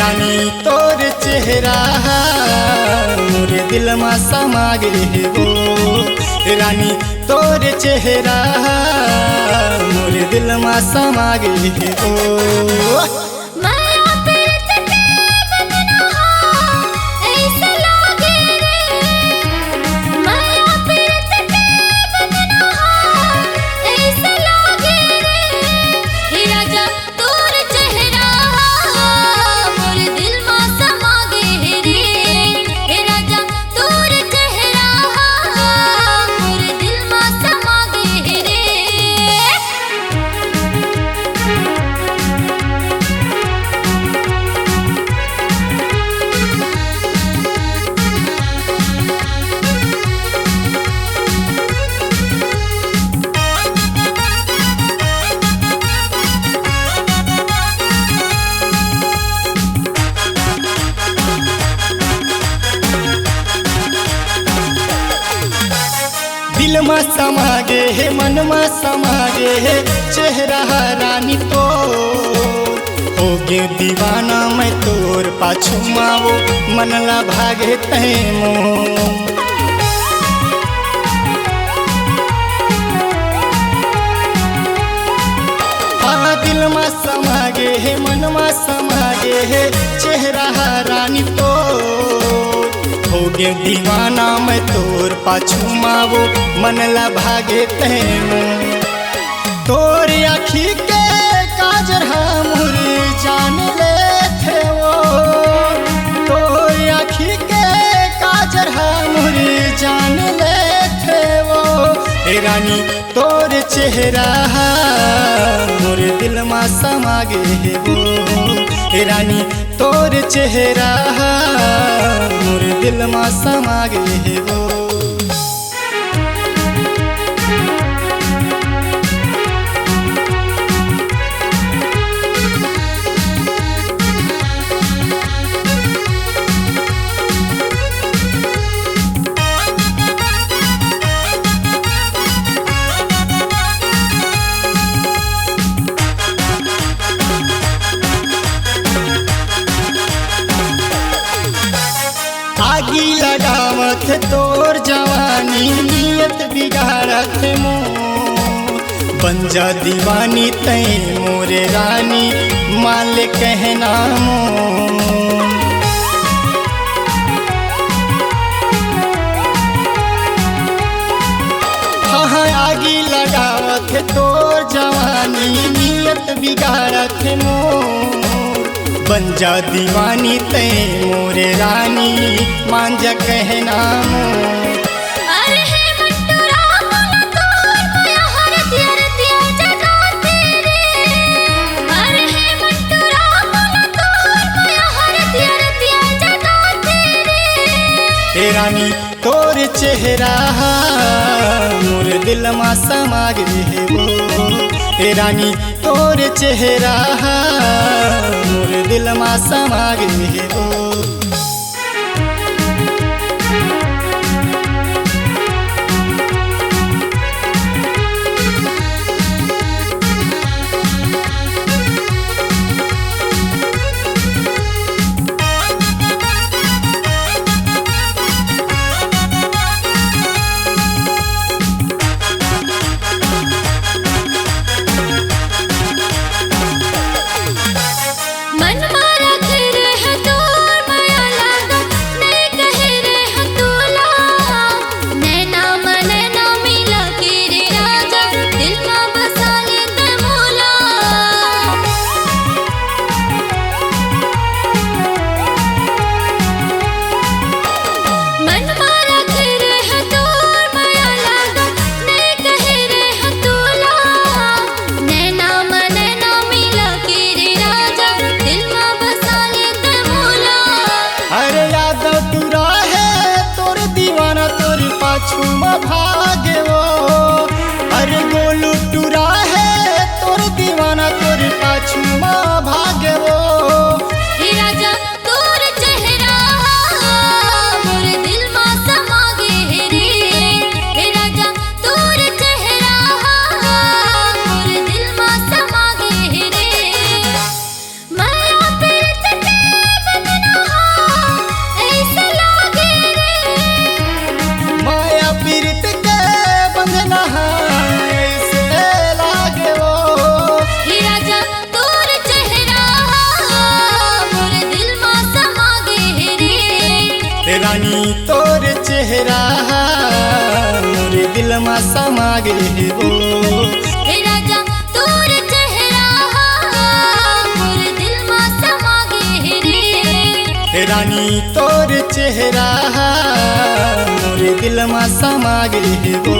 रानी तोर चेहरा मोरे दिल में समा गए हो। रानी तोर चेहरा मोरे दिल में समा गए हो। दिल में समा गे है, मन में समा गे है चेहरा रानी तो हो गे दीवाना मैं तोर पाछू मावो मनला भागे तैमो। हाँ दिल में समा गे है, मन में समा गे है चेहरा रानी तो हो गे दीवाना मैं तोर पाछू मावो मनला भागे तैमो। तोर आखी के काजर हमर जान ले थे वो, तोर आखी के काजर हमर जान ले थे वो। रानी तोर चेहरा मोर दिल में समा गए वो। रानी तोर चेहरा मोर दिल में समा गए वो। आगी लगावत तोर जवानी नियत बिगाड़त मोर। बन जा दीवानी तै मोरे रानी माल कहना मोर। हाँ आगी लगावत तोर जवानी नियत बिगाड़त मोर। बन जा दीवानी तै मोरे रानी मान जा कहना मोर। रानी तोर चेहरा मोर दिल में समा गए वो। रानी तोर चेहरा मोर दिल में समा गए वो। मन मारा घर है तोर चेहरा मोरे दिल में समा गे हो। हे राजा तोर चेहरा मोर दिल में समा गे रे। रानी तोर चेहरा मोरे दिल में समा गे हो।